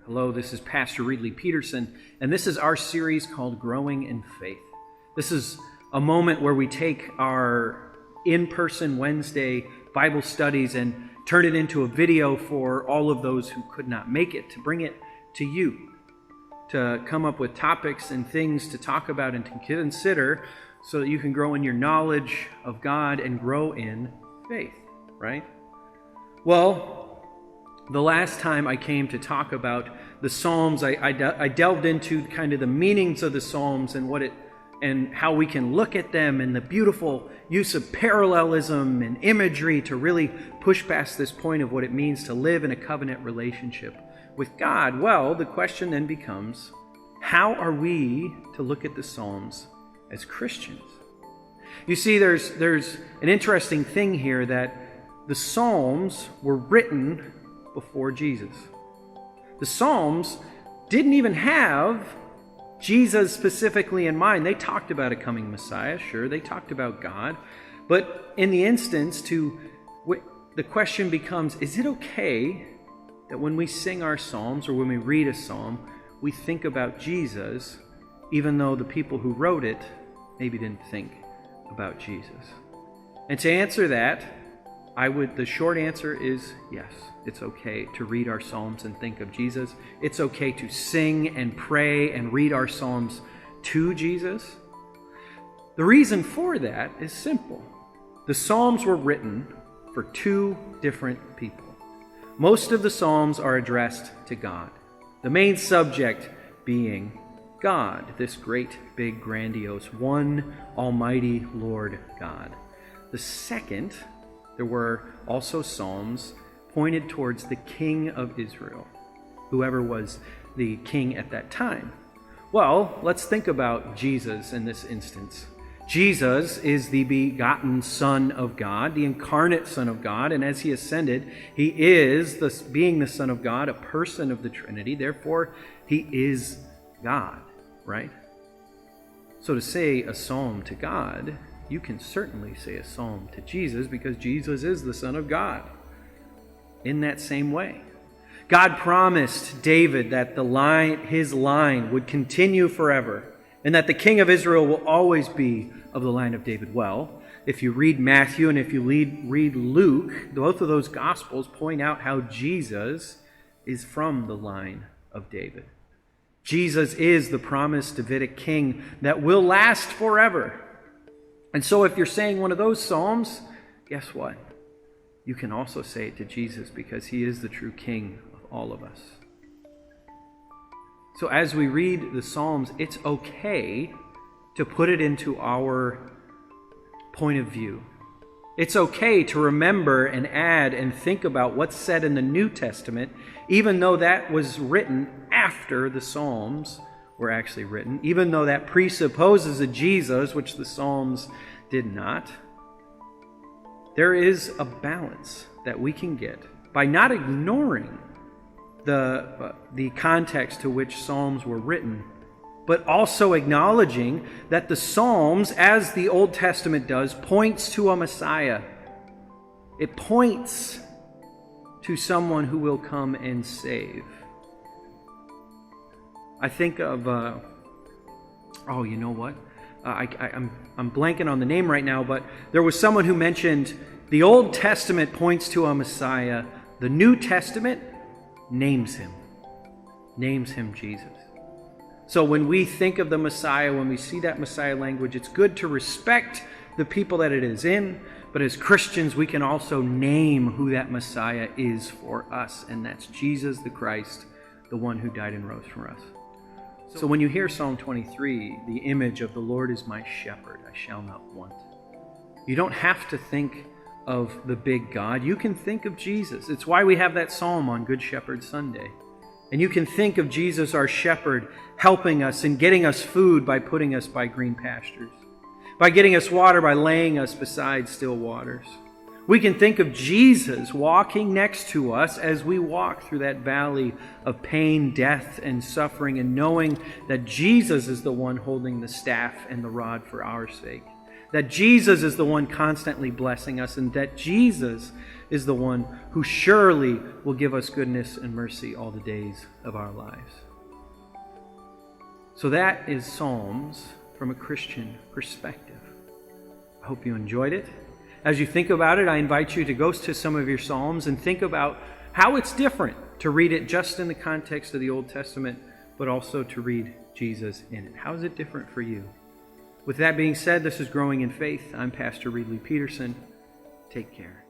Hello, this is Pastor Ridley Peterson, and this is our series called Growing in Faith. This is a moment where we take our in-person Wednesday Bible studies and turn it into a video for all of those who could not make it, to bring it to you, to come up with topics and things to talk about and to consider so that you can grow in your knowledge of God and grow in faith, right? Well, the last time I came to talk about the Psalms, I delved into kind of the meanings of the Psalms and how we can look at them and the beautiful use of parallelism and imagery to really push past this point of what it means to live in a covenant relationship with God. Well, the question then becomes, how are we to look at the Psalms as Christians? You see, there's an interesting thing here that the Psalms were written before Jesus. The Psalms didn't even have Jesus specifically in mind. They talked about a coming Messiah, sure, they talked about God, but in the instance, the question becomes, is it okay that when we sing our Psalms or when we read a Psalm, we think about Jesus, even though the people who wrote it maybe didn't think about Jesus? And to answer that, the short answer is yes. It's okay to read our Psalms and think of Jesus. It's okay to sing and pray and read our Psalms to Jesus. The reason for that is simple. The Psalms were written for two different people. Most of the Psalms are addressed to God, the main subject being God, this great, big, grandiose, one almighty Lord God. The second, there were also Psalms pointed towards the King of Israel, whoever was the king at that time. Well, let's think about Jesus in this instance. Jesus is the begotten Son of God, the incarnate Son of God, and as he ascended, he is, being the Son of God, a person of the Trinity. Therefore, he is God, right? So to say a psalm to God, you can certainly say a psalm to Jesus because Jesus is the Son of God. In that same way, God promised David that his line would continue forever and that the King of Israel will always be of the line of David. Well, if you read Matthew and if you read Luke, both of those Gospels point out how Jesus is from the line of David. Jesus is the promised Davidic king that will last forever. And so if you're saying one of those Psalms, guess what? You can also say it to Jesus because he is the true King of all of us. So as we read the Psalms, it's okay to put it into our point of view. It's okay to remember and add and think about what's said in the New Testament, even though that was written after the Psalms were actually written, even though that presupposes a Jesus, which the Psalms did not. There is a balance that we can get by not ignoring the context to which Psalms were written, but also acknowledging that the Psalms, as the Old Testament does, points to a Messiah. It points to someone who will come and save. I think of, you know what? I'm blanking on the name right now, but there was someone who mentioned the Old Testament points to a Messiah. The New Testament names him Jesus. So when we think of the Messiah, when we see that Messiah language, it's good to respect the people that it is in, but as Christians, we can also name who that Messiah is for us, and that's Jesus the Christ, the one who died and rose for us. So when you hear Psalm 23, the image of the Lord is my shepherd, I shall not want. You don't have to think of the big God. You can think of Jesus. It's why we have that psalm on Good Shepherd Sunday. And you can think of Jesus, our shepherd, helping us and getting us food by putting us by green pastures, by getting us water by laying us beside still waters. We can think of Jesus walking next to us as we walk through that valley of pain, death, and suffering, and knowing that Jesus is the one holding the staff and the rod for our sake. that Jesus is the one constantly blessing us, and that Jesus is the one who surely will give us goodness and mercy all the days of our lives. So that is Psalms from a Christian perspective. I hope you enjoyed it. As you think about it, I invite you to go to some of your Psalms and think about how it's different to read it just in the context of the Old Testament, but also to read Jesus in it. How is it different for you? With that being said, this is Growing in Faith. I'm Pastor Ridley Peterson. Take care.